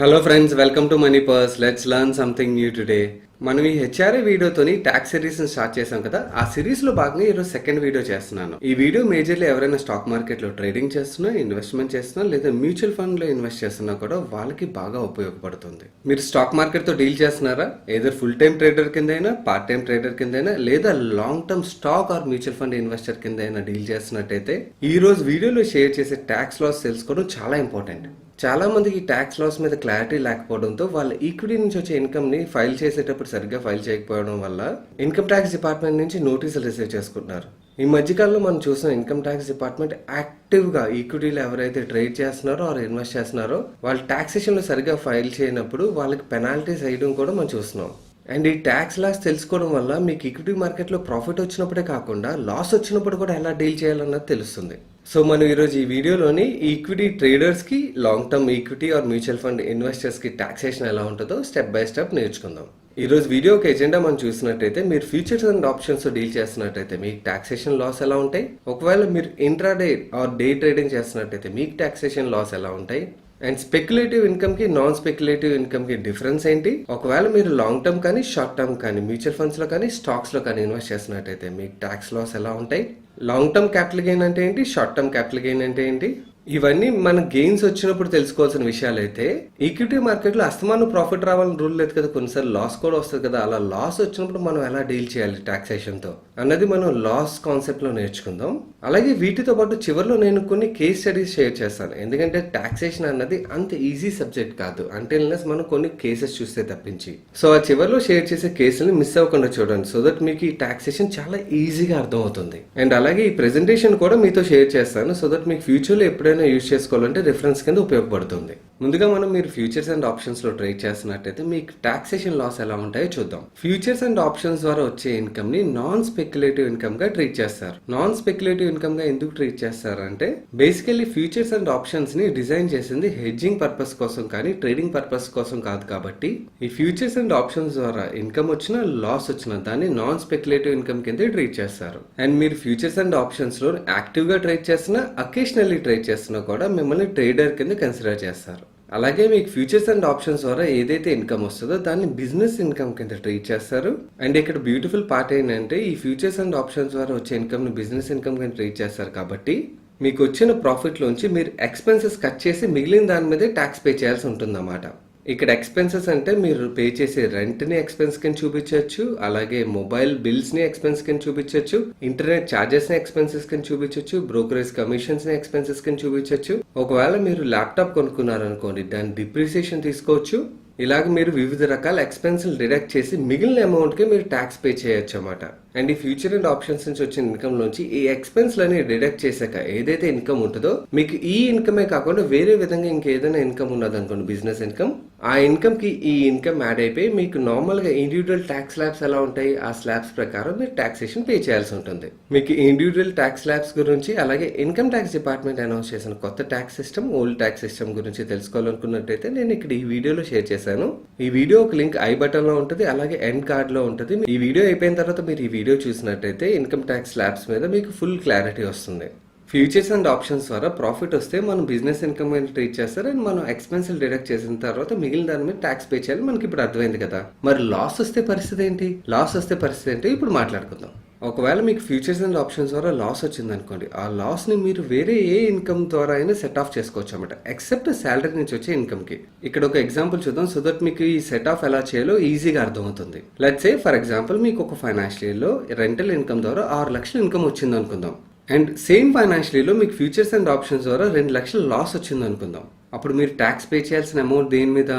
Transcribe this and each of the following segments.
Hello friends, welcome to money purse. Let's learn something new today. మనం ఈ HRA వీడియోతోని tax series start చేసాం కదా. ఆ సిరీస్ లో భాగంగా ఈరోజు సెకండ్ వీడియో చేస్తున్నాను. ఈ వీడియో మేజర్లీ ఎవరైనా స్టాక్ మార్కెట్ లో ట్రేడింగ్ చేస్తున్నా, ఇన్వెస్ట్మెంట్ చేస్తున్నా, లేదా మ్యూచువల్ ఫండ్ లో ఇన్వెస్ట్ చేస్తున్నా కూడా వాళ్ళకి బాగా ఉపయోగపడుతుంది. మీరు స్టాక్ మార్కెట్ తో డీల్ చేస్తున్నారా? ఏదర్ ఫుల్ టైం ట్రేడర్ కింద అయినా, పార్ట్ టైం ట్రేడర్ కింద అయినా, లేదా long term stock or mutual fund investor కింద అయినా డీల్ చేస్తున్నట్టయితే ఈ రోజు వీడియోలో షేర్ చేసే ట్యాక్స్ లాస్ తెలుసుకోవడం చాలా ఇంపార్టెంట్. చాలా మందికి ట్యాక్స్ లాస్ మీద క్లారిటీ లేకపోవడంతో వాళ్ళ ఈక్విటీ నుంచి వచ్చే ఇన్కమ్ ని ఫైల్ చేసేటప్పుడు సరిగ్గా ఫైల్ చేయకపోవడం వల్ల ఇన్కమ్ ట్యాక్స్ డిపార్ట్మెంట్ నుంచి నోటీసులు రిసీవ్ చేసుకుంటున్నారు. ఈ మధ్యకాలంలో మనం చూసిన ఇన్కమ్ ట్యాక్స్ డిపార్ట్మెంట్ యాక్టివ్ గా ఈక్విటీలు ఎవరైతే ట్రేడ్ చేస్తున్నారో ఆర్ ఇన్వెస్ట్ చేస్తున్నారో వాళ్ళు టాక్సేషన్ లో సరిగ్గా ఫైల్ చేయనప్పుడు వాళ్ళకి పెనాల్టీస్ వేయడం కూడా మనం చూస్తున్నాం. అండ్ ఈ ట్యాక్స్ లాస్ తెలుసుకోవడం వల్ల మీకు ఈక్విటీ మార్కెట్లో ప్రాఫిట్ వచ్చినప్పుడే కాకుండా లాస్ వచ్చినప్పుడు కూడా ఎలా డీల్ చేయాలన్నది తెలుస్తుంది. సో మనం ఈరోజు ఈ వీడియోలోని ఈక్విటీ ట్రేడర్స్కి, long term equity or mutual fund ఇన్వెస్టర్స్కి ట్యాక్సేషన్ ఎలా ఉంటుందో స్టెప్ బై స్టెప్ నేర్చుకుందాం. ఈరోజు వీడియో ఒక ఎజెండా మనం చూసినట్టయితే మీరు ఫ్యూచర్స్ అండ్ ఆప్షన్స్ డీల్ చేస్తున్నట్టయితే మీకు ట్యాక్సేషన్ లాస్ ఎలా ఉంటాయి, ఒకవేళ మీరు ఇంట్రాడే ఆర్ డే ట్రేడింగ్ చేస్తున్నట్టయితే మీకు ట్యాక్సేషన్ లాస్ ఎలా ఉంటాయి, అండ్ స్పెక్యులేటివ్ ఇన్కమ్ కి నాన్ స్పెక్యులేటివ్ ఇన్కమ్ కి డిఫరెన్స్ ఏంటి, ఒకవేళ మీరు లాంగ్ టర్మ్ కానీ షార్ట్ టర్మ్ కానీ మ్యూచువల్ ఫండ్స్ లో కానీ స్టాక్స్ లో కానీ ఇన్వెస్ట్ చేసినట్టయితే మీకు ట్యాక్స్ లాస్ ఎలా ఉంటాయి, లాంగ్ టర్మ్ క్యాపిటల్ గెయిన్ అంటే ఏంటి, షార్ట్ టర్మ్ క్యాపిటల్ గెయిన్ అంటే ఏంటి, ఇవన్నీ మన గెయిన్స్ వచ్చినప్పుడు తెలుసుకోవాల్సిన విషయాలు. అయితే ఈక్విటీ మార్కెట్ లో అస్తమానం ప్రాఫిట్ రావాలని రూల్ లేదు కదా, కొన్నిసార్లు లాస్ కూడా వస్తుంది కదా. అలా లాస్ వచ్చినప్పుడు మనం ఎలా డీల్ చేయాలి టాక్సేషన్ తో అన్నది మనం లాస్ కాన్సెప్ట్ లో నేర్చుకుందాం. అలాగే వీటితో పాటు చివరిలో నేను కొన్ని కేస్ స్టడీస్ షేర్ చేస్తాను, ఎందుకంటే టాక్సేషన్ అన్నది అంత ఈజీ సబ్జెక్ట్ కాదు అంటే మనం కొన్ని కేసెస్ చూస్తే తప్పించి. సో ఆ చివరిలో షేర్ చేసే కేసులని మిస్ అవ్వకుండా చూడండి, సో దట్ మీకు ఈ టాక్సేషన్ చాలా ఈజీగా అర్థం అవుతుంది. అండ్ అలాగే ఈ ప్రెజెంటేషన్ కూడా మీతో షేర్ చేస్తాను, సో దట్ మీకు ఫ్యూచర్ లో ఎప్పుడైనా యూజ్ చేసుకోవాలంటే రిఫరెన్స్ కింద ఉపయోగపడుతుంది. ముందుగా మీరు ఫ్యూచర్స్ అండ్ ఆప్షన్స్ లో ట్రేడ్ చేస్తున్నట్టయితే మీకు టాక్సేషన్ లాస్ ఎలా ఉంటాయో చూద్దాం. ఫ్యూచర్స్ అండ్ ఆప్షన్స్ ద్వారా వచ్చే ఇన్కమ్ ని నాన్ స్పెక్యులేటివ్ ఇన్కమ్ గా ట్రీట్ చేస్తారు. నాన్ స్పెక్యులేటివ్ ఇన్కమ్ గా ఎందుకు ట్రీట్ చేస్తారు అంటే బేసికల్లీ ఫ్యూచర్స్ అండ్ ఆప్షన్స్ ని డిజైన్ చేసింది హెడ్జింగ్ పర్పస్ కోసం కానీ ట్రేడింగ్ పర్పస్ కోసం కాదు. కాబట్టి ఈ ఫ్యూచర్స్ అండ్ ఆప్షన్స్ ద్వారా ఇన్కమ్ వచ్చినా లాస్ వచ్చినా దాన్ని నాన్ స్పెక్యులేటివ్ ఇన్కమ్ కింద ట్రీట్ చేస్తారు. అండ్ మీరు ఫ్యూచర్స్ అండ్ ఆప్షన్స్ లో యాక్టివ్ గా ట్రేడ్ చేస్తున్నా, అకేషనల్లీ ట్రేడ్ చేస్తున్నా కూడా మిమ్మల్ని ట్రేడర్ కింద కన్సిడర్ చేస్తారు. అలాగే మీకు ఫ్యూచర్స్ అండ్ ఆప్షన్స్ ద్వారా ఏదైతే ఇన్కమ్ వస్తుందో దాన్ని బిజినెస్ ఇన్కమ్ కింద ట్రీట్ చేస్తారు. అండ్ ఇక్కడ బ్యూటిఫుల్ పార్ట్ ఏంటంటే ఈ ఫ్యూచర్స్ అండ్ ఆప్షన్స్ ద్వారా వచ్చే ఇన్కమ్ ని బిజినెస్ ఇన్కమ్ కింద ట్రీట్ చేస్తారు. కాబట్టి మీకు వచ్చిన ప్రాఫిట్ లోంచి మీరు ఎక్స్పెన్సెస్ కట్ చేసి మిగిలిన దాని మీదే ట్యాక్స్ పే చేయాల్సి ఉంటుందన్నమాట. ఇక్కడ ఎక్స్పెన్సెస్ అంటే మీరు పే చేసే రెంట్ ని ఎక్స్పెన్స్ కింద చూపించవచ్చు, అలాగే మొబైల్ బిల్స్ ని ఎక్స్పెన్స్ కింద చూపించవచ్చు, ఇంటర్నెట్ చార్జెస్ ని ఎక్స్పెన్సెస్ కింద చూపించవచ్చు, బ్రోకరేజ్ కమిషన్స్ ని ఎక్స్పెన్సెస్ కింద చూపించవచ్చు. ఒకవేళ మీరు ల్యాప్టాప్ కొనుక్కున్నారనుకోండి దాని డిప్రిసియేషన్ తీసుకోవచ్చు. ఇలాగ మీరు వివిధ రకాల ఎక్స్పెన్సులు డిడక్ట్ చేసి మిగిలిన అమౌంట్ కి మీరు ట్యాక్స్ పే చేయొచ్చు అన్నమాట. అండ్ ఈ ఫ్యూచర్ అండ్ ఆప్షన్స్ నుంచి వచ్చిన ఇన్కమ్ నుంచి ఈ ఎక్స్పెన్స్లని డిడక్ట్ చేశాక ఏదైతే ఇన్కమ్ ఉంటుందో మీకు ఈ ఇన్కమే కాకుండా వేరే విధంగా ఇంకేదైనా ఇన్కమ్ ఉన్నది అనుకోండి, బిజినెస్ ఇన్కమ్, ఆ ఇన్కమ్ కి ఈ ఇన్కమ్ యాడ్ అయిపోయి మీకు నార్మల్ గా ఇండివిజువల్ ట్యాక్స్ స్లాబ్స్ ఎలా ఉంటాయి ఆ స్లాబ్స్ ప్రకారం మీరు టాక్సేషన్ పే చేయాల్సి ఉంటుంది. మీకు ఇండివిజువల్ ట్యాక్స్ స్లాబ్స్ గురించి అలాగే ఇన్కమ్ ట్యాక్స్ డిపార్ట్మెంట్ అనౌన్స్ చేసిన కొత్త tax system, old tax system గురించి తెలుసుకోవాలనుకున్నట్టయితే నేను ఇక్కడ ఈ వీడియోలో షేర్ చేశాను. ఈ వీడియో ఒక లింక్ ఐ బటన్ లో ఉంటుంది, అలాగే ఎండ్ కార్డ్ లో ఉంటుంది. ఈ వీడియో అయిపోయిన తర్వాత మీరు ఈ వీడియో చూసినట్టయితే ఇన్కమ్ ట్యాక్స్ స్లాబ్స్ మీద మీకు ఫుల్ క్లారిటీ వస్తుంది. ఫ్యూచర్స్ అండ్ ఆప్షన్స్ ద్వారా ప్రాఫిట్ వస్తే మనం బిజినెస్ ఇన్కమ్ మీద ట్రీట్ చేస్తారు. అండ్ మనం ఎక్స్పెన్సిల్ డిడక్ట్ చేసిన తర్వాత మిగిలిన దాని మీద ట్యాక్స్ పే చేయాలి. మనకి ఇప్పుడు అర్థమైంది కదా. మరి లాస్ వస్తే పరిస్థితి ఏంటి, ఇప్పుడు మాట్లాడుకుందాం. ఒకవేళ మీకు ఫ్యూచర్స్ అండ్ ఆప్షన్స్ ద్వారా లాస్ వచ్చింది అనుకోండి, ఆ లాస్ ని మీరు వేరే ఏ ఇన్కమ్ ద్వారా అయినా సెట్ ఆఫ్ చేసుకోవచ్చు అన్నమాట, ఎక్సెప్ట్ శాలరీ నుంచి వచ్చే ఇన్కమ్ కి. ఇక్కడ ఒక ఎగ్జాంపుల్ చూద్దాం, సో దట్ మీకు ఈ సెట్ ఆఫ్ ఎలా చేయాలో ఈజీగా అర్థమవుతుంది. లెట్స్ సే ఫర్ ఎగ్జాంపుల్ మీకు ఒక ఫైనాన్షియల్ ఇయర్ లో రెంటల్ ఇన్కమ్ ద్వారా 6 లక్షలు ఇన్కమ్ వచ్చింది అనుకుందాం. అండ్ సేమ్ ఫైనాన్షియల్ ఇయర్ లో మీకు ఫ్యూచర్స్ అండ్ ఆప్షన్స్ ద్వారా 2 లక్షలు లాస్ వచ్చింది అనుకుందాం. అప్పుడు మీరు ట్యాక్స్ పే చేయాల్సిన అమౌంట్ దేని మీద,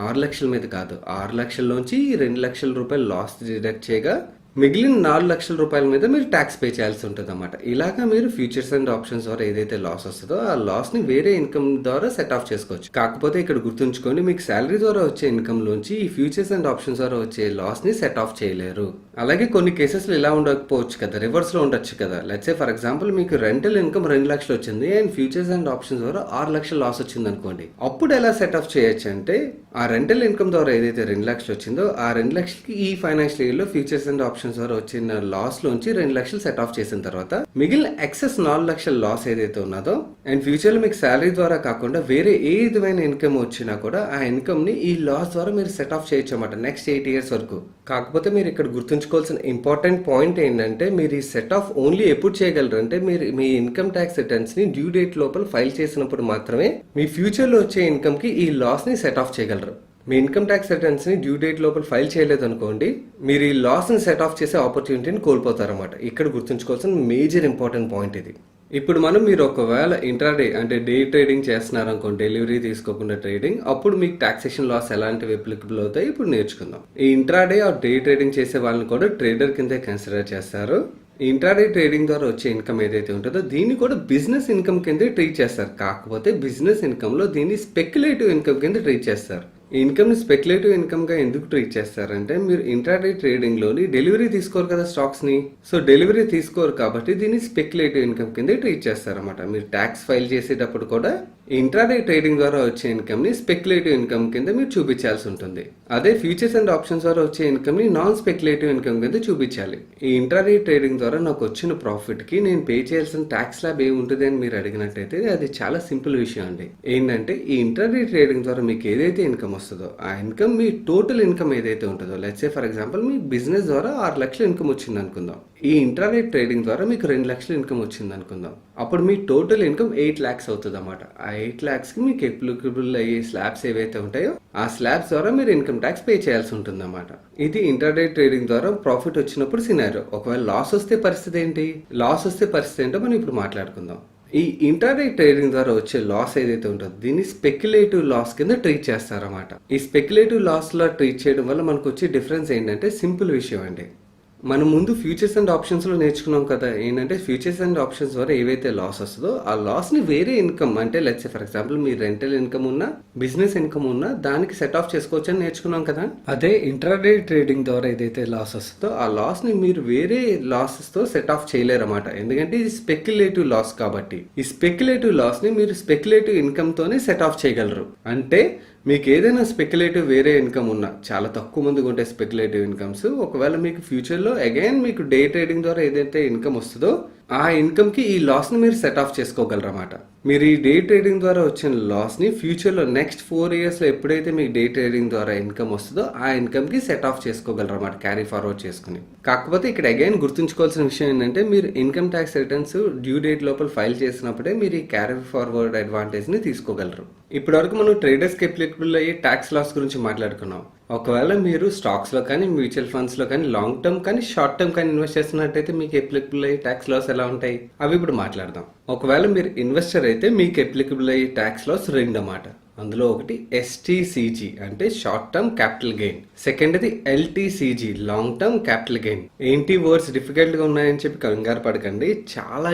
6 లక్షల మీద కాదు. 6 లక్షల్లోంచి 2 లక్షల రూపాయలు లాస్ డిడక్ట్ చేయగా మిగిలిన 4 లక్షల రూపాయల మీద మీరు ట్యాక్స్ పే చేయాల్సి ఉంటుంది అన్నమాట. ఇలాగా మీరు ఫ్యూచర్స్ అండ్ ఆప్షన్స్ ద్వారా ఏదైతే లాస్ వస్తుందో ఆ లాస్ ని వేరే ఇన్కమ్ ద్వారా సెట్ ఆఫ్ చేసుకోవచ్చు. కాకపోతే ఇక్కడ గుర్తుంచుకోండి, మీకు శాలరీ ద్వారా వచ్చే ఇన్కమ్ లోంచి ఈ ఫ్యూచర్స్ అండ్ ఆప్షన్స్ ద్వారా వచ్చే లాస్ ని సెట్ ఆఫ్ చేయలేరు. అలాగే కొన్ని కేసెస్ లో ఇలా ఉండకపోవచ్చు కదా, రివర్స్ లో ఉండొచ్చు కదా. లెట్స్ సే ఫర్ ఎగ్జాంపుల్ మీకు రెంటల్ ఇన్కమ్ 2 లక్షలు వచ్చింది అండ్ ఫ్యూచర్స్ అండ్ ఆప్షన్స్ ద్వారా 6 లక్షల లాస్ వచ్చింది అనుకోండి. అప్పుడు ఎలా సెట్ ఆఫ్ చేయొచ్చు అంటే ఆ రెంటల్ ఇన్కమ్ ద్వారా ఏదైతే 2 లక్షలు వచ్చిందో ఆ 2 లక్షలకి ఈ ఫైనాన్షియల్ ఇయర్ లో ఫ్యూచర్స్ అండ్ ఆప్షన్స్ ద్వారా వచ్చిన లాస్ లోంచి 2 లక్షలు సెట్ ఆఫ్ చేసిన తర్వాత మిగిలిన ఎక్సెస్ 4 లక్షల లాస్ ఏదైతే ఉన్నదో అండ్ ఫ్యూచర్ లో మీకు శాలరీ ద్వారా కాకుండా వేరే ఏ విధమైన ఇన్కమ్ వచ్చినా కూడా ఆ ఇన్కమ్ ని ఈ లాస్ ద్వారా మీరు సెట్ ఆఫ్ చేయొచ్చు అన్నమాట నెక్స్ట్ 8 ఇయర్స్ వరకు. కాకపోతే మీరు ఇక్కడ గుర్తుంచుకోవాల్సిన ఇంపార్టెంట్ పాయింట్ ఏంటంటే మీరు ఈ సెట్ ఆఫ్ ఓన్లీ ఎప్పుడు చేయగలరు అంటే మీరు మీ ఇన్కమ్ ట్యాక్స్ రిటర్న్స్ ని డ్యూ డేట్ లోపల ఫైల్ చేసినప్పుడు మాత్రమే మీ ఫ్యూచర్ లో వచ్చే ఇన్కమ్ కి ఈ లాస్ ని సెట్ ఆఫ్ చేయగలరు. మీ ఇన్కమ్ ట్యాక్స్ రిటర్న్స్ ని డ్యూ డేట్ లోపల ఫైల్ చేయలేదు అనుకోండి, మీరు ఈ లాస్ ని సెట్ ఆఫ్ చేసే ఆపర్చునిటీని కోల్పోతారన్నమాట. ఇక్కడ గుర్తుంచుకోవాల్సిన మేజర్ ఇంపార్టెంట్ పాయింట్ ఇది. ఇప్పుడు మీరు ఒకవేళ ఇంట్రాడే అంటే డే ట్రేడింగ్ చేస్తున్నారు అనుకోండి, డెలివరీ తీసుకోకుండా ట్రేడింగ్, అప్పుడు మీకు టాక్సేషన్ లాస్ ఎలాంటివి అప్లికబుల్ అవుతాయి ఇప్పుడు నేర్చుకుందాం. ఈ ఇంట్రాడే ఆర్ డే ట్రేడింగ్ చేసే వాళ్ళని కూడా ట్రేడర్ కిందే కన్సిడర్ చేస్తారు. ఈ ఇంట్రాడే ట్రేడింగ్ ద్వారా వచ్చే ఇన్కమ్ ఏదైతే ఉంటుందో దీన్ని కూడా బిజినెస్ ఇన్కమ్ కింద ట్రీట్ చేస్తారు. కాకపోతే బిజినెస్ ఇన్కమ్ లో దీన్ని స్పెక్యులేటివ్ ఇన్కమ్ కింద ట్రీట్ చేస్తారు. ఈ ఇన్కమ్ ని స్పెక్యులేటివ్ ఇన్కమ్ గా ఎందుకు ట్రీట్ చేస్తారంటే మీరు ఇంట్రాడే ట్రేడింగ్ లోని డెలివరీ తీసుకోరు కదా స్టాక్స్ ని, సో డెలివరీ తీసుకోరు కాబట్టి దీన్ని స్పెక్యులేటివ్ ఇన్కమ్ కింద ట్రీట్ చేస్తారన్నమాట. మీరు ట్యాక్స్ ఫైల్ చేసేటప్పుడు కూడా ఇంట్రాడే ట్రేడింగ్ ద్వారా వచ్చే ఇన్కమ్ ని స్పెక్యులేటివ్ ఇన్కమ్ కింద మీరు చూపించాల్సి ఉంటుంది. అదే ఫ్యూచర్స్ అండ్ ఆప్షన్స్ ద్వారా వచ్చే ఇన్కమ్ ని నాన్ స్పెక్యులేటివ్ ఇన్కమ్ కింద చూపించాలి. ఈ ఇంట్రాడే ట్రేడింగ్ ద్వారా నాకు వచ్చిన ప్రాఫిట్ కి నేను పే చేయాల్సిన ట్యాక్స్ ల్యాబ్ ఏముంటుంది అని మీరు అడిగినట్టయితే అది చాలా సింపుల్ విషయం అండి. ఏంటంటే ఈ ఇంట్రాడే ట్రేడింగ్ ద్వారా మీకు ఏదైతే ఇన్కమ్ వస్తుందో ఆ ఇన్కమ్ మీ టోటల్ ఇన్కమ్ ఏదైతే ఉంటుందో, let's say for example me business ద్వారా 6 లక్షలు ఇన్కమ్ వచ్చింది అనుకుందాం. ఈ ఇంట్రాడే ట్రేడింగ్ ద్వారా మీకు 2 లక్షలు ఇన్కమ్ వచ్చింది అనుకుందాం. అప్పుడు మీ టోటల్ ఇన్కమ్ 8 lakhs అవుతుంది అన్నమాట. ఆ 8 lakhs కి మీకు అప్లికబుల్ అయ్యే స్లాబ్స్ ఏవైతే ఉంటాయో ఆ స్లాబ్స్ ద్వారా మీరు ఇన్కమ్ ట్యాక్స్ పే చేయాల్సి ఉంటుంది అన్నమాట. ఇది ఇంట్రాడే ట్రేడింగ్ ద్వారా ప్రాఫిట్ వచ్చినప్పుడు సినారియో. ఒకవేళ లాస్ వస్తే పరిస్థితి ఏంటి? లాస్ వస్తే పరిస్థితి ఏంటో మనం ఇప్పుడు మాట్లాడుకుందాం. ఈ ఇంట్రాడే ట్రేడింగ్ ద్వారా వచ్చే లాస్ ఏదైతే ఉంటుందో దీన్ని స్పెక్యులేటివ్ లాస్ కింద ట్రీట్ చేస్తారన్నమాట. ఈ స్పెక్యులేటివ్ లాస్ లా ట్రీట్ చేయడం వల్ల మనకు వచ్చే డిఫరెన్స్ ఏంటంటే సింపుల్ విషయం అండి. మనం ముందు ఫ్యూచర్స్ అండ్ ఆప్షన్స్ లో నేర్చుకున్నాం కదా, ఏంటంటే ఫ్యూచర్స్ అండ్ ఆప్షన్స్ ద్వారా ఏవైతే లాస్ వస్తుందో ఆ లాస్ ని వేరే ఇన్కమ్ అంటే let's for example me rental income ఉన్నా బిజినెస్ ఇన్కమ్ ఉన్నా దానికి సెట్ ఆఫ్ చేసుకోవచ్చు అని నేర్చుకున్నాం కదా. అదే ఇంట్రాడే ట్రేడింగ్ ద్వారా ఏదైతే లాస్ వస్తుందో ఆ లాస్ ని మీరు వేరే లాసెస్ తో సెట్ ఆఫ్ చేయలేరు అన్నమాట. ఎందుకంటే ఇది స్పెక్యులేటివ్ లాస్ కాబట్టి ఈ స్పెక్యులేటివ్ లాస్ ని మీరు స్పెక్యులేటివ్ ఇన్కమ్ తోనే సెట్ ఆఫ్ చేయగలరు. అంటే మీకు ఏదైనా స్పెక్యులేటివ్ వేరే ఇన్కమ్ ఉన్నా, చాలా తక్కువ మందిగా ఉంటే స్పెక్యులేటివ్ ఇన్కమ్స్, ఒకవేళ మీకు ఫ్యూచర్లో అగైన్ మీకు డే ట్రేడింగ్ ద్వారా ఏదైతే ఇన్కమ్ వస్తుందో ఆ ఇన్కమ్ కి ఈ లాస్ ని మీరు సెట్ ఆఫ్ చేసుకోగలరు అన్నమాట. మీరు ఈ డే ట్రేడింగ్ ద్వారా వచ్చిన లాస్ ని ఫ్యూచర్ లో నెక్స్ట్ 4 years లో ఎప్పుడైతే మీకు డే ట్రేడింగ్ ద్వారా ఇన్కమ్ వస్తుందో ఆ ఇన్కమ్ కి సెట్ ఆఫ్ చేసుకోగలరు అన్నమాట, క్యారీ ఫార్వర్డ్ చేసుకుని. కాకపోతే ఇక్కడ అగైన్ గుర్తుంచుకోవాల్సిన విషయం ఏంటంటే మీరు income tax returns due date లోపల ఫైల్ చేసినప్పుడే మీరు ఈ క్యారీ ఫార్వర్డ్ అడ్వాంటేజ్ ని తీసుకోగలరు. ఇప్పటి వరకు మనం ట్రేడర్స్ కి అప్లికబుల్ అయ్యే ట్యాక్స్ లాస్ గురించి మాట్లాడుకున్నాం. ఒకవేళ మీరు స్టాక్స్ లో కానీ మ్యూచువల్ ఫండ్స్ లో కానీ లాంగ్ టర్మ్ కానీ షార్ట్ టర్మ్ కానీ ఇన్వెస్ట్ చేస్తున్నట్టయితే మీకు అప్లికబుల్ అయ్యే ట్యాక్స్ లాస్ ఎలా ఉంటాయి అవి ఇప్పుడు మాట్లాడదాం. ఒకవేళ మీరు ఇన్వెస్టర్ అయితే మీకు అప్లికబుల్ అయ్యే ట్యాక్స్ లాస్ 2 అన్నమాట. అందులో ఒకటి ఎస్టీసీజీ అంటే short term capital gain, second అది LTCG long term capital gain. ఏంటి వర్డ్స్ డిఫికల్ట్ గా ఉన్నాయని చెప్పి కంగారు పడకండి, చాలా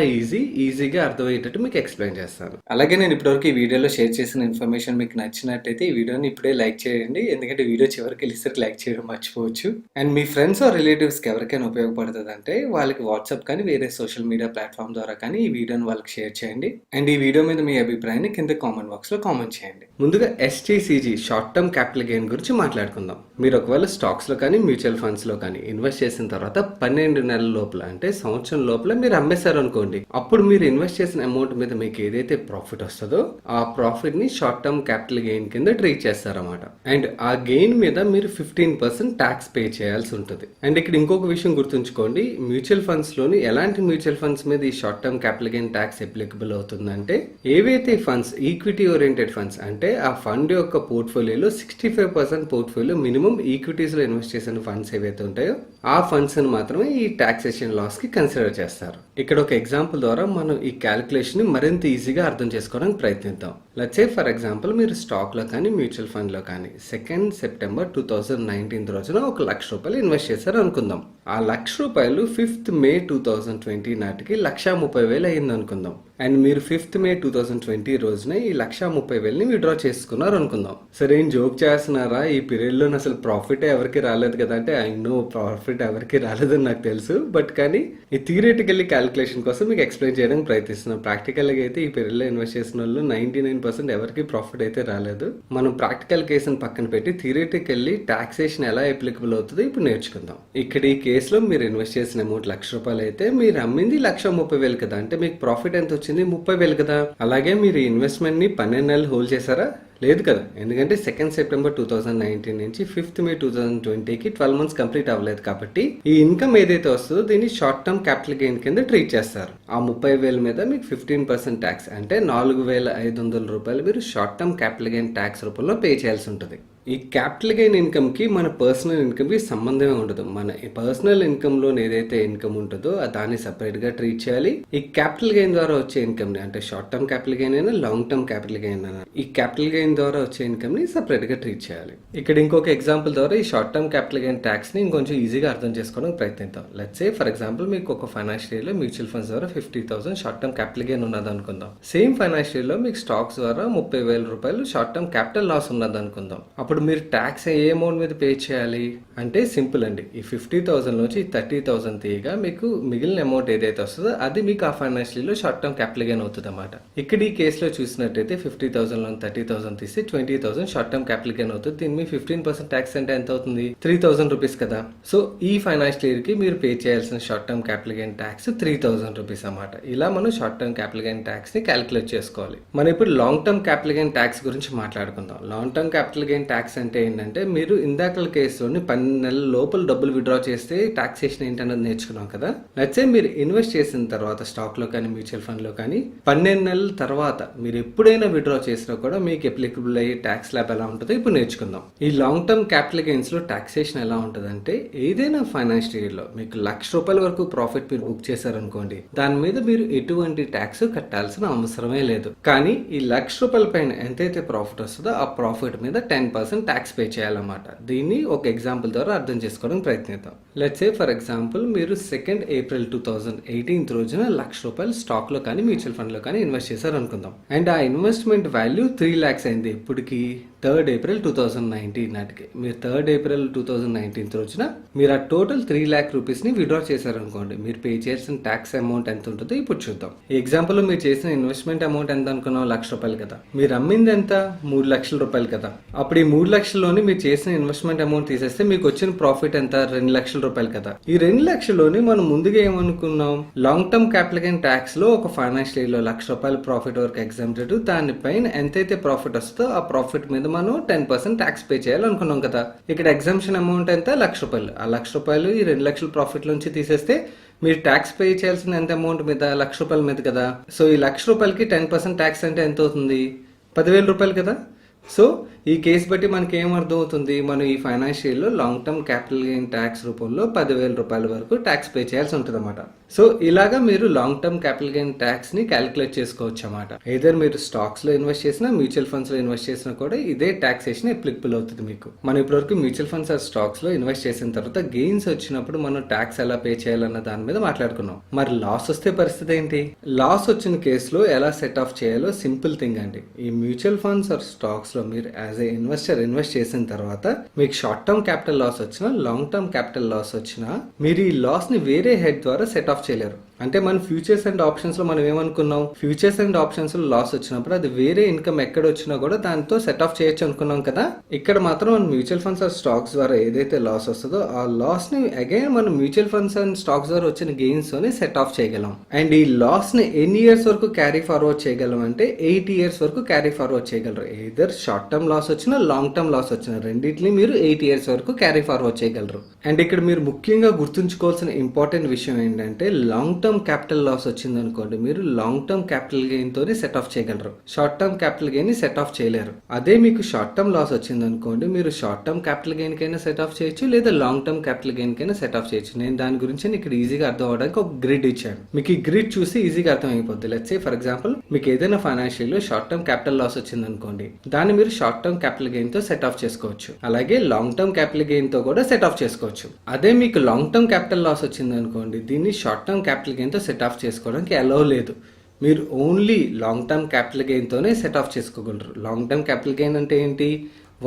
ఈజీగా అర్థమయ్యేటట్టు మీకు ఎక్స్ప్లెయిన్ చేస్తాను. అలాగే నేను ఇప్పటివరకు ఈ వీడియోలో షేర్ చేసిన ఇన్ఫర్మేషన్ మీకు నచ్చినట్టయితే ఈ వీడియోని ఇప్పుడే లైక్ చేయండి, ఎందుకంటే వీడియో చివరికి వెళ్ళేసరికి లైక్ చేయడం మర్చిపోవచ్చు. అండ్ మీ ఫ్రెండ్స్ ఆర్ రిలేటివ్స్ కి ఎవరికైనా ఉపయోగపడుతుంది అంటే వాళ్ళకి వాట్సాప్ కానీ వేరే సోషల్ మీడియా ప్లాట్ఫామ్ ద్వారా కానీ ఈ వీడియోని వాళ్ళకి షేర్ చేయండి. అండ్ ఈ వీడియో మీద మీ అభిప్రాయాన్ని కింద కామెంట్ బాక్స్ లో కామెంట్ చేయండి. ముందుగా ఎస్టీసీజీ షార్ట్ టర్మ్ క్యాపిటల్ గెయిన్ గురించి మాట్లాడుకుందాం. మీరు ఒకవేళ స్టాక్స్ లో కానీ మ్యూచువల్ ఫండ్స్ లో కానీ ఇన్వెస్ట్ చేసిన తర్వాత 12 నెలల లోపల అంటే సంవత్సరం లోపల మీరు అమ్మేశారు అనుకోండి, అప్పుడు మీరు ఇన్వెస్ట్ చేసిన అమౌంట్ మీద మీకు ఏదైతే ప్రాఫిట్ వస్తుందో ఆ ప్రాఫిట్ ని షార్ట్ టర్మ్ క్యాపిటల్ గెయిన్ కింద ట్రీట్ చేస్తారన్నమాట. అండ్ ఆ గెయిన్ మీద మీరు 15% ట్యాక్స్ పే చేయాల్సి ఉంటుంది. అండ్ ఇక్కడ ఇంకొక విషయం గుర్తుంచుకోండి, మ్యూచువల్ ఫండ్స్ లోని ఎలాంటి మ్యూచువల్ ఫండ్స్ మీద ఈ short term capital gain tax applicable అవుతుందంటే ఏవైతే ఫండ్స్ ఈక్విటీ ఓరియంటెడ్ ఫండ్స్ అంటే ఆ ఫండ్ యొక్క పోర్ట్ఫోలియోలో 65% పోర్ట్ఫోలియో మినిమం ఈక్విటీస్ లో ఇన్వెస్ట్ చేసిన ఫండ్స్ ఏవైతే ఉంటాయో ఆ ఫండ్స్ ని మాత్రమే ఈ టాక్సేషన్ లాస్ కి కన్సిడర్ చేస్తారు. ఇక్కడ ఒక ఎగ్జాంపుల్ ద్వారా మనం ఈ క్యాలిక్యులేషన్ ని మరింత ఈజీగా అర్థం చేసుకోవడానికి ప్రయత్నిద్దాం. లెట్స్ సే ఫర్ ఎగ్జాంపుల్ మీరు స్టాక్ లో కానీ మ్యూచువల్ ఫండ్ లో కానీ 2nd September 2019 రోజున 1 లక్ష రూపాయలు ఇన్వెస్ట్ చేశారు అనుకుందాం. ఆ 1 లక్ష రూపాయలు 5th May 2020 నాటికి 1,30,000 అయింది అనుకుందాం. అండ్ మీరు 5th May 2020 రోజున ఈ 1,30,000ని విత్డ్రా చేసుకున్నారు అనుకుందాం. సరే ఏం జోక్ చేస్తున్నారా, ఈ పీరియడ్ లో అసలు ప్రాఫిట్ ఎవరికి రాలేదు కదా అంటే ఐ నో ప్రాఫిట్ ఎవరికి రాలేదని నాకు తెలుసు, బట్ కానీ ఈ థియరిటికల్లీ క్యాలిక్యులేషన్ కోసం మీకు ఎక్స్ప్లెయిన్ చేయడానికి ప్రయత్నిస్తున్నాను. ప్రాక్టికల్ గా అయితే ఈ పీరియడ్ లో ఇన్వెస్ట్ చేసిన వాళ్ళు 99% 50% ఎవరికి ప్రాఫిట్ అయితే రాలేదు. మనం ప్రాక్టికల్ కేసుని పక్కన పెట్టి థియరిటికల్లీ టాక్సేషన్ ఎలా అప్లికబుల్ అవుతుందో ఇప్పుడు నేర్చుకుందాం. ఇక్కడ ఈ కేసులో మీరు ఇన్వెస్ట్ చేసిన అమౌంట్ ₹1,00,000 అయితే మీరు అమ్మింది 1,30,000 కదా, అంటే మీకు ప్రాఫిట్ ఎంత వచ్చింది? 30,000 కదా. అలాగే మీరు ఇన్వెస్ట్మెంట్ ని 12 నెలలు హోల్డ్ చేశారా? లేదు కదా, ఎందుకంటే 2 సెప్టెంబర్ 2019 నుంచి 5 మే 2020కి 12 మంత్స్ కంప్లీట్ అవ్వలేదు కాబట్టి ఈ ఇన్కమ్ ఏదైతే వస్తుందో దీన్ని షార్ట్ టర్మ్ క్యాపిటల్ గెయిన్ కింద ట్రీట్ చేస్తారు. ఆ 30,000 మీద మీకు 15% ట్యాక్స్ అంటే ₹4,500 మీరు short term capital gain tax రూపంలో పే చేయాల్సి ఉంటుంది. ఈ క్యాపిటల్ గెయిన్ ఇన్కమ్ కి మన పర్సనల్ ఇన్కమ్ కి సంబంధమే ఉండదు. మన పర్సనల్ ఇన్కమ్ లో ఏదైతే ఇన్కమ్ ఉంటుందో దాన్ని సపరేట్ గా ట్రీట్ చేయాలి. ఈ క్యాపిటల్ గెయిన్ ద్వారా వచ్చే ఇన్కమ్ ని, అంటే షార్ట్ టర్మ్ క్యాపిటల్ గెయిన్ అయినా లాంగ్ టర్మ్ క్యాపిటల్ గెయిన్ అయినా, ఈ క్యాపిటల్ గెయిన్ ద్వారా వచ్చే ఇన్కమ్ ని సపరేట్ గా ట్రీట్ చేయాలి. ఇక్కడ ఇంకొక ఎగ్జాంపుల్ ద్వారా ఈ short term capital gain tax ని ఇంకొంచెం ఈజీగా అర్థం చేసుకోవడానికి ప్రయత్నిద్దాం. లెట్స్ సే ఫర్ ఎగ్జాంపుల్ మీకు ఒక ఫైనాన్షియల్ ఇయర్ లో మ్యూచువల్ ఫండ్స్ ద్వారా 50,000 షార్ట్ టర్మ్ క్యాపిటల్ గెయిన్ ఉన్నది అనుకుందాం. సేమ్ ఫైనాన్షియల్ ఇయర్ లో మీకు స్టాక్స్ ద్వారా ₹30,000 షార్ట్ టర్మ్ క్యాపిటల్ లాస్ ఉన్నది అనుకుందాం. అప్పుడు మీరు ట్యాక్స్ ఏ అమౌంట్ మీద పే చేయాలి అంటే సింపుల్ అండి. ఈ 50,000 నుంచి 30,000 తీయగా మీకు మిగిలిన అమౌంట్ ఏదైతే వస్తుందో అది మీకు ఆ ఫైనాన్షియల్ లో షార్ట్ టర్మ్ క్యాపిటల్ గెయిన్ అవుతుంది అన్నమాట. ఇక్కడ ఈ కేసులో చూసినట్టయితే 50,000 లో 30,000 తీసి 20,000 షార్ట్ టర్మ్ క్యాపిటల్ గెయిన్ అవుతుంది. దీని మీ 15% ట్యాక్స్ అంటే ఎంత అవుతుంది? ₹3,000 కదా. సో ఈ ఫైనాన్షియల్ ఇయర్ కి మీరు పే చేయాల్సిన short term capital gain tax ₹3,000 అన్నమాట. ఇలా మనం short term capital gain tax ని క్యాలిక్యులేట్ చేసుకోవాలి. మనం ఇప్పుడు long term capital gain tax గురించి మాట్లాడుకుందాం. Long term capital gain tax అంటే ఏంటంటే మీరు ఇందాకల కేసులోని 12 నెలల లోపల డబ్బులు విత్డ్రా చేస్తే టాక్సేషన్ ఏంటన్నది నేర్చుకున్నాం కదా. నచ్చే మీరు ఇన్వెస్ట్ చేసిన తర్వాత స్టాక్ లో కానీ మ్యూచువల్ ఫండ్ లో కానీ 12 నెలల తర్వాత మీరు ఎప్పుడైనా విత్డ్రా చేసినా కూడా మీకు అప్లికబుల్ అయ్యే ట్యాక్స్ స్లాబ్ ఎలా ఉంటుందో ఇప్పుడు నేర్చుకుందాం. ఈ లాంగ్ టర్మ్ క్యాపిటల్ గెయిన్స్ లో టాక్సేషన్ ఎలా ఉంటుందంటే ఏదైనా ఫైనాన్షియల్ ఇయర్ లో మీకు ₹1,00,000 వరకు ప్రాఫిట్ మీరు బుక్ చేశారనుకోండి, దాని మీద మీరు ఎటువంటి ట్యాక్స్ కట్టాల్సిన అవసరమే లేదు. కానీ ఈ ₹1,00,000 పైన ఎంతైతే ప్రాఫిట్ వస్తుందో ఆ ప్రాఫిట్ మీద 10% ట్యాక్స్ పే చేయాలన్నమాట. దీన్ని ఒక ఎగ్జాంపుల్ ద్వారా అర్థం చేసుకోవడానికి ప్రయత్నిద్దాం. లెట్స్ సే ఫర్ ఎగ్జాంపుల్ మీరు 2 ఏప్రిల్ 2018 రోజున ₹1,00,000 స్టాక్ లో కానీ మ్యూచువల్ ఫండ్ లో కానీ ఇన్వెస్ట్ చేశారు అనుకుందాం. అండ్ ఆ ఇన్వెస్ట్మెంట్ వాల్యూ 3 lakhs అయింది. ఇప్పటికి 3rd ఏప్రిల్ 2019 నాటికి మీరు 3rd ఏప్రిల్ 2019 రోజున మీరు ఆ టోటల్ ₹3,00,000 ని విత్డ్రా చేశారనుకోండి, మీరు పే చేయాల్సిన ట్యాక్స్ అమౌంట్ ఎంత ఉంటుందో ఇప్పుడు చూద్దాం. ఈ ఎగ్జాంపుల్ లో మీరు చేసిన ఇన్వెస్ట్మెంట్ అమౌంట్ ఎంత అనుకున్నాం? ₹1,00,000 కదా. మీరు అమ్మింది ఎంత? ₹3,00,000 కదా. అప్పుడు ఈ 3,00,000లోని మీరు చేసిన ఇన్వెస్ట్మెంట్ అమౌంట్ తీసేస్తే మీకు వచ్చిన ప్రాఫిట్ ఎంత? ₹2,00,000 కదా. ఈ 2,00,000లోని మనం ముందుగా ఏమనుకున్నాం? Long term capital gain tax లో ఒక ఫైనాన్షియల్ ఇయర్ లో ₹1,00,000 ప్రాఫిట్ వరకు ఎగ్జామ్టెడ్, దానిపైన ఎంతైతే ప్రాఫిట్ వస్తుందో ఆ ప్రాఫిట్ మీద మనం 10% ట్యాక్స్ పే చేయాలనుకున్నాం కదా. ఇక్కడ ఎగ్జామ్షన్ అమౌంట్ ఎంత? ₹1,00,000. ఆ ₹1,00,000 ఈ 2,00,000 ప్రాఫిట్ నుంచి తీసేస్తే మీరు ట్యాక్స్ పే చేయాల్సిన ఎంత అమౌంట్ మీద? ₹1,00,000 మీద కదా. సో ఈ ₹1,00,000కి 10% ట్యాక్స్ అంటే ఎంత అవుతుంది? ₹10,000 కదా. సో ఈ కేసు బట్టి మనకి ఏం అర్థం అవుతుంది? మనం ఈ ఫైనాన్షియల్ లో long term capital gain tax రూపంలో ₹10,000 వరకు ట్యాక్స్ పే చేయాల్సి ఉంటుంది అన్నమాట. సో ఇలాగా మీరు long term capital gain tax ని క్యాలిక్యులేట్ చేసుకోవచ్చు అన్నమాట. ఏదర్ మీరు స్టాక్స్ లో ఇన్వెస్ట్ చేసినా మ్యూచువల్ ఫండ్స్ లో ఇన్వెస్ట్ చేసినా కూడా ఇదే టాక్సేషన్ అప్లికబుల్ అవుతుంది మీకు. మనం ఇప్పటివరకు మ్యూచువల్ ఫండ్స్ ఆర్ స్టాక్స్ లో ఇన్వెస్ట్ చేసిన తర్వాత గెయిన్స్ వచ్చినప్పుడు మనం ట్యాక్స్ ఎలా పే చేయాలన్న దాని మీద మాట్లాడుకున్నాం. మరి లాస్ వస్తే పరిస్థితి ఏంటి? లాస్ వచ్చిన కేసులో ఎలా సెట్ ఆఫ్ చేయాలో సింపుల్ థింగ్ అండి. ఈ మ్యూచువల్ ఫండ్స్ ఆర్ స్టాక్స్ లో మీరు యాజ్ ఏ ఇన్వెస్టర్ ఇన్వెస్ట్ చేసిన తర్వాత మీకు షార్ట్ టర్మ్ క్యాపిటల్ లాస్ వచ్చినా లాంగ్ టర్మ్ క్యాపిటల్ లాస్ వచ్చినా మీరు ఈ లాస్ ని వేరే హెడ్ ద్వారా సెట్ ఆఫ్ చేయలేరు. అంటే మన ఫ్యూచర్స్ అండ్ ఆప్షన్స్ లో మనం ఏమనుకున్నాం? ఫ్యూచర్స్ అండ్ ఆప్షన్స్ లో లాస్ వచ్చినప్పుడు అది వేరే ఇన్కమ్ ఎక్కడ వచ్చినా కూడా దాంతో సెట్ ఆఫ్ చేయొచ్చు అనుకున్నాం కదా. ఇక్కడ మాత్రం మన మ్యూచువల్ ఫండ్స్ ఆర్ స్టాక్స్ ద్వారా ఏదైతే లాస్ వస్తుందో ఆ లాస్ ని అగైన్ మనం మ్యూచువల్ ఫండ్స్ అండ్ స్టాక్స్ ద్వారా వచ్చిన గెయిన్స్ తోనే సెట్ ఆఫ్ చేయగలం. అండ్ ఈ లాస్ ని ఎన్ని ఇయర్స్ వరకు క్యారీ ఫార్వర్డ్ చేయగలం అంటే 8 years వరకు క్యారీ ఫార్వర్డ్ చేయగలరు. ఏదర్ షార్ట్ టర్మ్ లాస్ వచ్చినా లాంగ్ టర్మ్ లాస్ వచ్చినా రెండింటిని మీరు 8 years వరకు క్యారీ ఫార్వర్డ్ చేయగలరు. అండ్ ఇక్కడ మీరు ముఖ్యంగా గుర్తుంచుకోవాల్సిన ఇంపార్టెంట్ విషయం ఏంటంటే లాంగ్ టర్మ్ క్యాపిటల్ లాస్ వచ్చింది అనుకోండి, మీరు లాంగ్ టర్మ్ క్యాపిటల్ గెయిన్ తోనే సెట్ ఆఫ్ చేయగలరు. షార్ట్ టర్మ్ క్యాపిటల్ గెయిన్ ని సెట్ ఆఫ్ చేయలేరు. అదే మీకు షార్ట్ టర్మ్ లాస్ వచ్చింది అనుకోండి, మీరు షార్ట్ టర్మ్ క్యాపిటల్ గెయిన్ కైనా సెట్ ఆఫ్ చేయొచ్చు లేదా లాంగ్ టర్మ్ క్యాపిటల్ గెయిన్ కైనా సెట్ ఆఫ్ చేయొచ్చు. నేను దాని గురించి ఇక్కడ ఈజీగా అర్థం అవడానికి ఒక గ్రిడ్ ఇచ్చాను. మీకు ఈ గ్రిడ్ చూసి ఈజీగా అర్థం అయిపోద్ది. లెట్స్ సే ఫర్ ఎగ్జాంపుల్ మీకు ఏదైనా ఫైనాన్షియల్ లో షార్ట్ టర్మ్ క్యాపిటల్ లాస్ వచ్చింది అనుకోండి, దాన్ని మీరు షార్ట్ టర్మ్ క్యాపిటల్ గెయిన్ తో సెట్ ఆఫ్ చేసుకోవచ్చు. అలాగే లాంగ్ టర్మ్ క్యాపిటల్ గెయిన్ తో కూడా సెట్ ఆఫ్ చేసుకోవచ్చు. అదే మీకు లాంగ్ టర్మ్ క్యాపిటల్ లాస్ వచ్చింది అనుకోండి, దీన్ని షార్ట్ టర్మ్ క్యాపిటల్ గెయిన్ తో సెట్ ఆఫ్ చేసుకోవడానికి అలౌ లేదు. మీరు only long term capital gain తోనే సెట్ ఆఫ్ చేసుకోగలరు. లాంగ్ టర్మ్ క్యాపిటల్ గెయిన్ అంటే ఏంటి?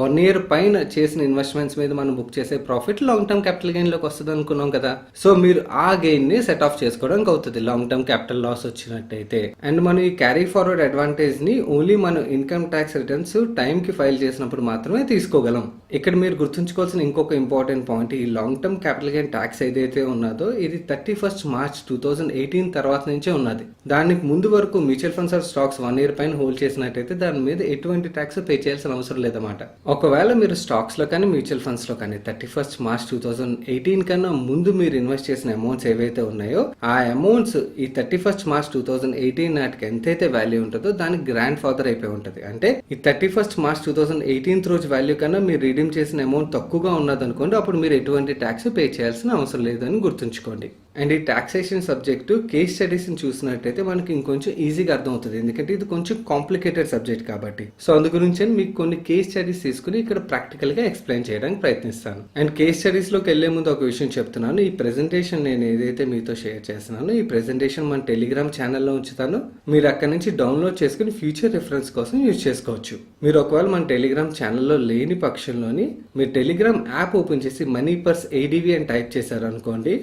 1 ఇయర్ పైన చేసిన ఇన్వెస్ట్మెంట్స్ మీద మనం బుక్ చేసే profit long term capital gain లోకి వస్తుంది అనుకున్నాం కదా. సో మీరు ఆ గెయిన్ ని సెట్ ఆఫ్ చేసుకోవడానికి అవుతుంది లాంగ్ టర్మ్ క్యాపిటల్ లాస్ వచ్చినట్టయితే. అండ్ మనం ఈ క్యారీ ఫార్వర్డ్ అడ్వాంటేజ్ ని ఓన్లీ మనం ఇన్కమ్ ట్యాక్స్ రిటర్న్స్ టైం కి ఫైల్ చేసినప్పుడు మాత్రమే తీసుకోగలం. ఇక్కడ మీరు గుర్తుంచుకోవాల్సిన ఇంకొక ఇంపార్టెంట్ పాయింట్, ఈ long term capital gain tax ఏదైతే ఉన్నదో ఇది 31st March 2018 తర్వాత నుంచే ఉన్నది. దానికి ముందు వరకు mutual funds or stocks 1 year పైన హోల్డ్ చేసినట్టయితే దాని మీద ఎటువంటి ట్యాక్స్ పే చేయాల్సిన అవసరం లేదన్నమాట. ఒకవేళ మీరు స్టాక్స్ లో కానీ మ్యూచువల్ ఫండ్స్ లో కానీ 31st March 2018 కన్నా ముందు మీరు ఇన్వెస్ట్ చేసిన అమౌంట్స్ ఏవైతే ఉన్నాయో ఆ అమౌంట్స్ ఈ 31st March 2018 నాటికి ఎంతైతే వాల్యూ ఉంటుందో దానికి గ్రాండ్ ఫాదర్ అయిపోయి ఉంటుంది. అంటే ఈ 31st March 2018 రోజు వాల్యూ కన్నా మీరు రిడీమ్ చేసిన అమౌంట్ తక్కువగా ఉన్నది అనుకోండి, అప్పుడు మీరు ఎటువంటి ట్యాక్స్ పే చేయాల్సిన అవసరం లేదని గుర్తుంచుకోండి. అండ్ ఈ టాక్సేషన్ సబ్జెక్టు కేస్ స్టడీస్ చూసినట్టయితే మనకి ఇంకొంచెం ఈజీగా అర్థం అవుతుంది, ఎందుకంటే ఇది కొంచెం కాంప్లికేటెడ్ సబ్జెక్ట్ కాబట్టి. సో అందు గురించి మీకు కొన్ని కేస్ స్టడీస్ తీసుకుని ఇక్కడ ప్రాక్టికల్ గా ఎక్స్ప్లెయిన్ చేయడానికి ప్రయత్నిస్తాను. అండ్ కేస్ స్టడీస్ లోకి వెళ్లే ముందు ఒక విషయం చెప్తున్నాను, ఈ ప్రెజెంటేషన్ నేను ఏదైతే మీతో షేర్ చేస్తున్నానో ఈ ప్రెజెంటేషన్ మన టెలిగ్రామ్ ఛానల్లో ఉంచుతాను. మీరు అక్కడ నుంచి డౌన్లోడ్ చేసుకుని ఫ్యూచర్ రిఫరెన్స్ కోసం యూజ్ చేసుకోవచ్చు. మీరు ఒకవేళ మన టెలిగ్రామ్ ఛానల్లో లేని పక్షంలోని మీరు టెలిగ్రామ్ యాప్ ఓపెన్ చేసి మనీ పర్స్ ఏడీవీ అని టైప్ చేశారు అనుకోండి,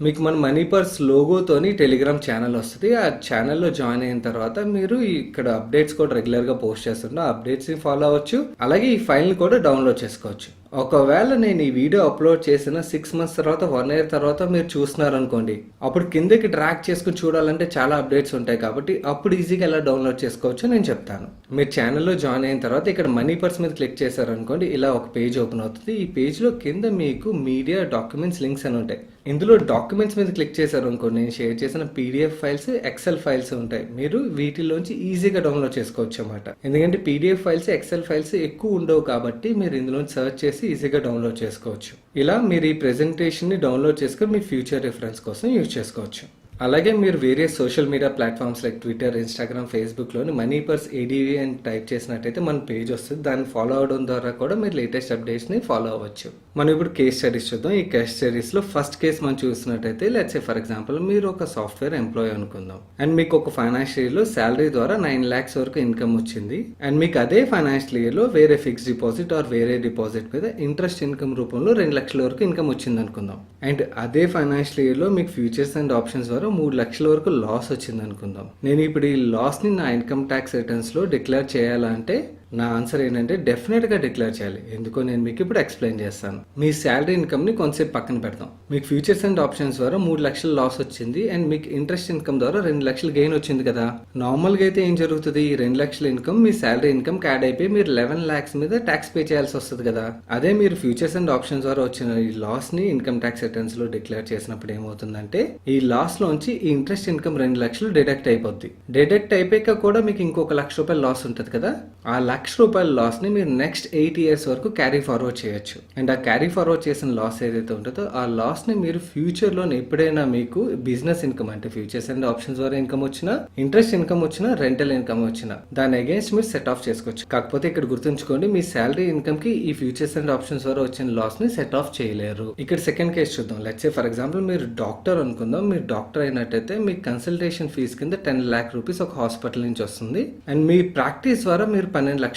మీకు మన మనీ పర్స్ లోగోతోని టెలిగ్రామ్ ఛానల్ వస్తుంది. ఆ ఛానల్లో జాయిన్ అయిన తర్వాత మీరు ఇక్కడ అప్డేట్స్ కూడా రెగ్యులర్గా పోస్ట్ చేస్తుంటే ఆ అప్డేట్స్ని ఫాలో అవ్వచ్చు. అలాగే ఈ ఫైల్ని కూడా డౌన్లోడ్ చేసుకోవచ్చు. ఒకవేళ నేను ఈ వీడియో అప్లోడ్ చేసిన 6 months తర్వాత 1 year తర్వాత మీరు చూస్తున్నారు అనుకోండి, అప్పుడు కిందకి డ్రాగ్ చేసుకుని చూడాలంటే చాలా అప్డేట్స్ ఉంటాయి కాబట్టి అప్పుడు ఈజీగా ఎలా డౌన్లోడ్ చేసుకోవచ్చో నేను చెప్తాను. మీరు ఛానల్లో జాయిన్ అయిన తర్వాత ఇక్కడ మనీ పర్స్ మీద క్లిక్ చేశారు అనుకోండి, ఇలా ఒక పేజ్ ఓపెన్ అవుతుంది. ఈ పేజ్లో కింద మీకు మీడియా డాక్యుమెంట్స్ లింక్స్ అని ఉంటాయి. ఇందులో డాక్యుమెంట్స్ మీద క్లిక్ చేశారు అనుకోండి, నేను షేర్ చేసిన పీడిఎఫ్ ఫైల్స్, ఎక్సెల్ ఫైల్స్ ఉంటాయి. మీరు వీటిలోంచి ఈజీగా డౌన్లోడ్ చేసుకోవచ్చు అన్నమాట. ఎందుకంటే పీడిఎఫ్ ఫైల్స్, ఎక్సెల్ ఫైల్స్ ఎక్కువ ఉండవు కాబట్టి మీరు ఇందులోంచి సర్చ్ చేసి ఈజీగా డౌన్లోడ్ చేసుకోవచ్చు. ఇలా మీరు ఈ ప్రెజెంటేషన్ ని డౌన్లోడ్ చేసుకుని మీ ఫ్యూచర్ రిఫరెన్స్ కోసం యూజ్ చేసుకోవచ్చు. అలాగే మీరు వేరే social media platforms like Twitter, Instagram, ఫేస్బుక్లోని మనీ పర్స్ ఏడీవీ అని టైప్ చేసినట్టయితే మన పేజ్ వస్తుంది. దాన్ని ఫాలో అవడం ద్వారా కూడా మీరు లేటెస్ట్ అప్డేట్స్ని ఫాలో అవ్వచ్చు. మనం ఇప్పుడు కేస్ స్టడీస్ చూద్దాం. ఈ కేస్ స్టడీస్లో ఫస్ట్ కేస్ మనం చూసినట్టయితే లెట్స్ సే ఫర్ ఎగ్జాంపుల్ మీరు ఒక సాఫ్ట్వేర్ ఎంప్లాయీ అనుకుందాం అండ్ మీకు ఒక ఫైనాన్షియల్ ఇయర్లో శాలరీ ద్వారా 9 lakhs వరకు ఇన్కమ్ వచ్చింది అండ్ మీకు అదే ఫైనాన్షియల్ ఇయర్లో వేరే ఫిక్స్డ్ డిపాజిట్ ఆర్ వేరే డిపాజిట్ మీద ఇంట్రెస్ట్ ఇన్కమ్ రూపంలో 2 lakhs వరకు ఇన్కమ్ వచ్చింది అనుకుందాం. అండ్ అదే ఫైనాన్షియల్ ఇయర్లో మీకు ఫ్యూచర్స్ అండ్ ఆప్షన్స్ ద్వారా 3 lakhs వరకు లాస్ వచ్చింది అనుకుందాం. నేను ఇప్పుడు ఈ లాస్ ని నా ఇన్కమ్ ట్యాక్స్ రిటర్న్స్ లో డిక్లేర్ చేయాలంటే నా ఆన్సర్ ఏంటంటే డెఫినెట్గా డిక్లేర్ చేయాలి. ఎందుకో నేను మీకు ఇప్పుడు ఎక్స్ప్లెయిన్ చేస్తాను. మీ శాలరీ ఇన్కమ్ని కొంతసేపు పక్కన పెడతాం. మీకు ఫ్యూచర్స్ అండ్ ఆప్షన్స్ ద్వారా 3 lakhs లాస్ వచ్చింది అండ్ మీకు ఇంట్రెస్ట్ ఇన్కమ్ ద్వారా 2 lakhs గెయిన్ వచ్చింది కదా. నార్మల్గా అయితే ఏం జరుగుతుంది, ఈ 2 lakhs ఇన్కమ్ మీ శాలరీ ఇన్కమ్ యాడ్ అయిపోయి మీరు 11 lakhs మీద ట్యాక్స్ పే చేయాల్సి వస్తుంది కదా. అదే మీరు ఫ్యూచర్స్ అండ్ ఆప్షన్స్ ద్వారా వచ్చిన ఈ లాస్ ని ఇన్కమ్ ట్యాక్స్ రిటర్న్స్ లో డిక్లేర్ చేసినప్పుడు ఏమవుతుందంటే ఈ లాస్ లోంచి ఈ ఇంట్రెస్ట్ ఇన్కమ్ 2 lakhs డిడక్ట్ అయిపోద్ది. డిడక్ట్ అయిపోయాక కూడా మీకు ఇంకొక ₹1,00,000 లాస్ ఉంటుంది కదా. ఆ ₹1,00,000 లాస్ ని మీరు నెక్స్ట్ 8 years వరకు క్యారీ ఫార్వర్డ్ చేయొచ్చు. అండ్ ఆ క్యారీ ఫార్వర్డ్ చేసిన లాస్ ఏదైతే ఉంటుందో ఆ లాస్ ని మీరు ఫ్యూచర్ లో ఎప్పుడైనా మీకు బిజినెస్ ఇన్కమ్ అంటే ఫ్యూచర్స్ అండ్ ఆప్షన్స్ ద్వారా ఇన్కమ్ వచ్చినా, ఇంట్రెస్ట్ ఇన్కమ్ వచ్చినా, రెంటల్ ఇన్కమ్ వచ్చినా దాని అగేన్స్ట్ మీరు సెట్ ఆఫ్ చేసుకోవచ్చు. కాకపోతే ఇక్కడ గుర్తుంచుకోండి, మీ శాలరీ ఇన్కమ్ కి ఈ ఫ్యూచర్స్ అండ్ ఆప్షన్స్ ద్వారా వచ్చిన లాస్ ని సెట్ ఆఫ్ చేయలేరు. ఇక్కడ సెకండ్ కేసు చూద్దాం. లెట్స్ సే ఫర్ ఎగ్జాంపుల్ మీరు డాక్టర్ అనుకుందాం. మీరు డాక్టర్ అయినట్టయితే మీ కన్సల్టేషన్ ఫీజ్ కింద 10 lakh rupees ఒక హాస్పిటల్ నుంచి వస్తుంది అండ్ మీ ప్రాక్టీస్ ద్వారా మీరు 12 lakhs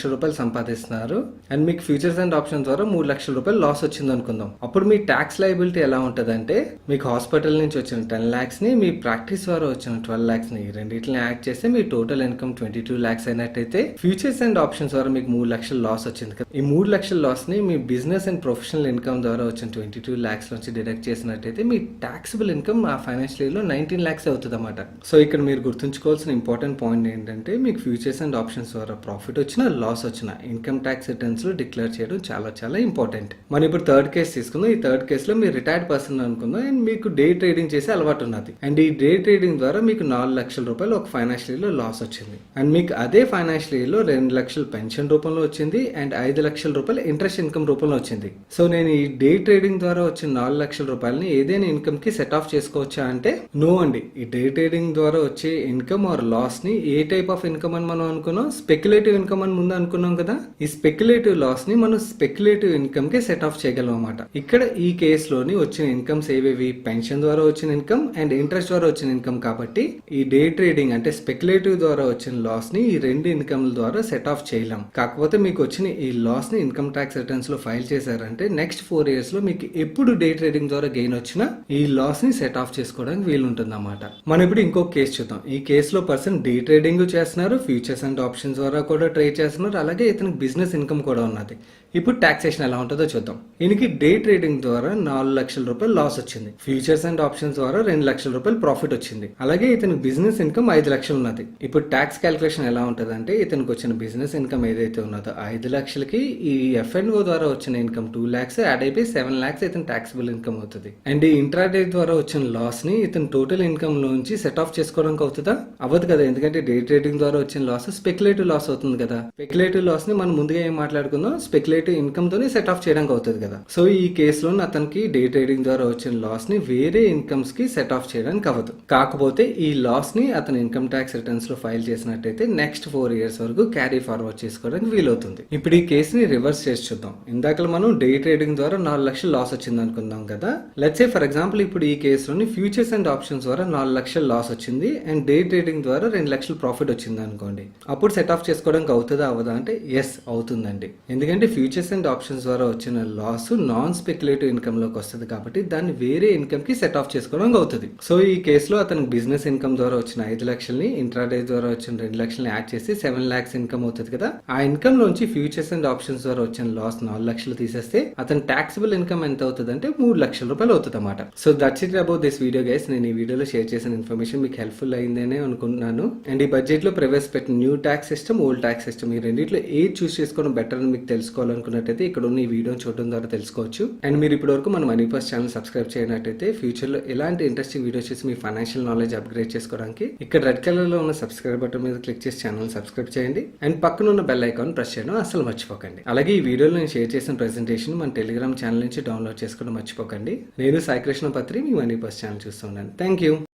సంపాదిస్తున్నారు అండ్ మీకు ఫ్యూచర్స్ అండ్ ఆప్షన్స్ ద్వారా 3 lakhs లాస్ వచ్చింది అనుకుందాం. అప్పుడు మీ ట్యాక్స్ లయబిలిటీ ఎలా ఉంటదంటే మీకు హాస్పిటల్ నుంచి వచ్చిన 10 lakhs ని మీ ప్రాక్టీస్ ద్వారా వచ్చిన 12 lakhs ని రెండింటిని యాడ్ చేస్తే మీ టోటల్ ఇన్కమ్ 22 lakhs అయినట్టయితే ఫ్యూచర్స్ అండ్ ఆప్షన్స్ ద్వారా మీకు 3 lakhs లాస్ వచ్చింది కదా. ఈ 3 lakhs లాస్ ని మీ బిజినెస్ అండ్ ప్రొఫెషనల్ ఇన్కమ్ ద్వారా వచ్చిన 22 lakhs నుంచి డిడక్ట్ చేసినట్టయితే మీ టాక్సిబుల్ ఇన్కమ్ ఆ ఫైనాన్షియల్ ఇయర్ లో 19 lakhs అవుతుంది అన్నమాట. సో ఇక్కడ మీరు గుర్తుంచుకోవాల్సిన ఇంపార్టెంట్ పాయింట్ ఏంటంటే మీకు ఫ్యూచర్స్ అండ్ ఆప్షన్స్ ద్వారా ప్రాఫిట్ వచ్చినా, లాస్ వచ్చినా ఇన్కమ్ ట్యాక్స్ రిటర్న్స్ లో డిక్లేర్ చేయడం చాలా చాలా ఇంపార్టెంట్. మనం ఇప్పుడు థర్డ్ కేసు తీసుకుందాం. ఈ థర్డ్ కేసులో మీరు రిటైర్డ్ పర్సన్ అనుకుందాం అండ్ మీకు డే ట్రేడింగ్ చేసే అలవాటు ఉన్నది అండ్ ఈ డే ట్రేడింగ్ ద్వారా మీకు 4 lakhs ఒక ఫైనాన్షియల్ ఇయర్ లో లాస్ వచ్చింది అండ్ మీకు అదే ఫైనాన్షియల్ ఇయర్ లో 2 lakhs పెన్షన్ రూపంలో వచ్చింది అండ్ 5 lakhs ఇంట్రెస్ట్ ఇన్కమ్ రూపంలో వచ్చింది. సో నేను ఈ డే ట్రేడింగ్ ద్వారా వచ్చిన 4 lakhs ఏదైనా ఇన్కమ్ కి సెట్ ఆఫ్ చేసుకోవచ్చా అంటే నో అండి. ఈ డే ట్రేడింగ్ ద్వారా వచ్చే ఇన్కమ్ ఆర్ లాస్ ని ఏ టైప్ ఆఫ్ ఇన్కమ్ అని మనం అనుకున్నాం, స్పెక్యులేటివ్ ఇన్కమ్ అని ముందు ఉంది అనుకున్నాం కదా, ఈ స్పెక్యులేటివ్ లాస్ ని మనం స్పెక్యులేటివ్ ఇన్కమ్ కి సెట్ ఆఫ్ చేయగలం అన్నమాట. ఇక్కడ ఈ కేసులోని వచ్చిన ఇన్కమ్స్ ఏవేవి, పెన్షన్ ద్వారా వచ్చిన ఇన్కమ్ అండ్ ఇంట్రెస్ట్ ద్వారా వచ్చిన ఇన్కమ్ కాబట్టి ఈ డే ట్రేడింగ్ అంటే స్పెక్యులేటివ్ ద్వారా వచ్చిన లాస్ ని ఈ రెండు ఇన్కమ్ ద్వారా సెట్ ఆఫ్ చేయలేం. కాకపోతే మీకు వచ్చిన ఈ లాస్ ని ఇన్కమ్ ట్యాక్స్ రిటర్న్స్ లో ఫైల్ చేశారంటే నెక్స్ట్ 4 years లో మీకు ఎప్పుడు డే ట్రేడింగ్ ద్వారా గెయిన్ వచ్చినా ఈ లాస్ ని సెట్ ఆఫ్ చేసుకోవడానికి వీలుంటుంది అన్నమాట. మనం ఇప్పుడు ఇంకో కేసు చూద్దాం. ఈ కేసులో పర్సన్ డే ట్రేడింగ్ చేస్తున్నారు, ఫ్యూచర్స్ అండ్ ఆప్షన్స్ ద్వారా కూడా ట్రేడ్ చేస్తున్నారు, అలాగే ఇతనికి బిజినెస్ ఇన్కమ్ కూడా ఉన్నది. ఇప్పుడు టాక్సేషన్ ఎలా ఉంటుందో చూద్దాం. ఈయనకి డే ట్రేడింగ్ ద్వారా 4 లక్షల రూపాయలు లాస్ వచ్చింది, ఫ్యూచర్స్ అండ్ ఆప్షన్స్ ద్వారా 2 లక్షల రూపాయలు ప్రాఫిట్ వచ్చింది, అలాగే ఇతని బిజినెస్ ఇన్కమ్ 5 లక్షలు ఉన్నది. ఇప్పుడు ట్యాక్స్ క్యాలిక్యులేషన్ ఎలా ఉంటుంది అంటే ఇతనికి వచ్చిన బిజినెస్ ఇన్కమ్ ఏదైతే ఉన్నదో 5 లక్షలకి ఈ F&O ద్వారా వచ్చిన ఇన్కమ్ 2 lakhs యాడ్ అయిపోయి 7 lakhs ఇతని ట్యాక్సిబుల్ ఇన్కమ్ అవుతుంది. అండ్ ఈ ఇంట్రాడే ద్వారా వచ్చిన లాస్ ని ఇతని టోటల్ ఇన్కమ్ లోంచి సెట్ ఆఫ్ చేసుకోవడానికి అవుతుందా? అవ్వదు కదా, ఎందుకంటే డే ట్రేడింగ్ ద్వారా వచ్చిన లాస్ స్పెక్యులేటివ్ లాస్ అవుతుంది కదా. స్పెక్యులేటివ్ లాస్ ని మనం ముందుగా ఏం మాట్లాడుకుందాం, స్పెక్యులేటివ్ ఇన్కమ్ తోనే సెట్ ఆఫ్ చేయడానికి అవుతుంది కదా. సో ఈ కేసులో అతనికి డే ట్రేడింగ్ ద్వారా వచ్చిన లాస్ ని వేరే ఇన్కమ్స్ కి సెట్ ఆఫ్ చేయడానికి అవ్వదు. కాకపోతే ఈ లాస్ ని అతను ఇన్కమ్ ట్యాక్స్ రిటర్న్స్ లో ఫైల్ చేసినట్టయితే నెక్స్ట్ 4 years వరకు క్యారీ ఫార్వర్డ్ చేసుకోవడానికి వీలవుతుంది. ఇప్పుడు ఈ కేసుని రివర్స్ చేసి చూద్దాం. ఇందాక మనం డే ట్రేడింగ్ ద్వారా 4 లక్షలు లాస్ వచ్చింది అనుకుందాం కదా. లెట్స్ సే ఫర్ ఎగ్జాంపుల్ ఇప్పుడు ఈ కేసులోని ఫ్యూచర్స్ అండ్ ఆప్షన్స్ ద్వారా 4 లక్షలు లాస్ వచ్చింది అండ్ డే ట్రేడింగ్ ద్వారా 2 లక్షలు ప్రాఫిట్ వచ్చింది అనుకోండి. అప్పుడు సెట్ ఆఫ్ చేసుకోవడానికి అవుతుందా అవ్వదా అంటే ఎస్ అవుతుందండి. ఎందుకంటే ఫ్యూచర్స్ అండ్ ఆప్షన్స్ ద్వారా వచ్చిన లాస్ నాన్ స్పెక్యులేటివ్ ఇన్కమ్ లోకి వస్తుంది కాబట్టి దాన్ని వేరే ఇన్కమ్ కి సెట్ ఆఫ్ చేసుకోవడానికి అవుతుంది. సో ఈ కేసులో అతనికి బిజినెస్ ఇన్కమ్ ద్వారా వచ్చిన 5 లక్షల్ని ఇంట్రాడే ద్వారా వచ్చిన 2 లక్షల్ని యాడ్ చేసి 7 lakhs ఇన్కమ్ అవుతుంది కదా. ఆ ఇన్కమ్ లోంచి ఫ్యూచర్స్ అండ్ ఆప్షన్స్ ద్వారా వచ్చిన లాస్ 4 లక్షలు తీసేస్తే అతని టాక్సిబుల్ ఇన్కమ్ ఎంత అవుతుంది అంటే 3 లక్షల రూపాయలు అవుతుంది అన్నమాట. So that's it about this video guys. నేను ఈ వీడియోలో షేర్ చేసిన ఇన్ఫర్మేషన్ మీకు హెల్ప్ఫుల్ అయిందనే అనుకుంటున్నాను. అండ్ ఈ బడ్జెట్ లో ప్రవేశపెట్టిన new tax system, old tax system ఈ రెండింటిలో ఏది చూస్ చేసుకోవడం బెటర్ అని మీకు తెలుసుకోవాలనుకున్నట్టయితే ఇక్కడ ఉన్న ఈ వీడియో చూడడం ద్వారా తెలుసుకోవచ్చు. అండ్ మీరు ఇప్పటివరకు మన మనీ పర్స్ ఛానల్ సబ్స్క్రైబ్ చేయనట్టయితే ఫ్యూచర్ లో ఎలాంటి ఇంట్రెస్టింగ్ వీడియోస్ చేసి మీ ఫైనాన్షియల్ నాలెడ్జ్ అప్గ్రేడ్ చేసుకోవడానికి ఇక్కడ రెడ్ కలర్ లో ఉన్న సబ్స్క్రైబ్ బటన్ మీద క్లిక్ చేసి ఛానల్ సబ్స్క్రైబ్ చేయండి అండ్ పక్కన ఉన్న బెల్ ఐకాన్ ప్రెస్ చేయడం అసలు మర్చిపోకండి. అలాగే ఈ వీడియోలో నేను షేర్ చేసిన ప్రెజెంటేషన్ మన టెలిగ్రామ్ ఛానల్ నుంచి డౌన్లోడ్ చేసుకోవడం మర్చిపోకండి. నేను సాయి కృష్ణ పత్రి, మీ మనీ పర్స్ ఛానల్ చూస్తున్నాను. Thank you.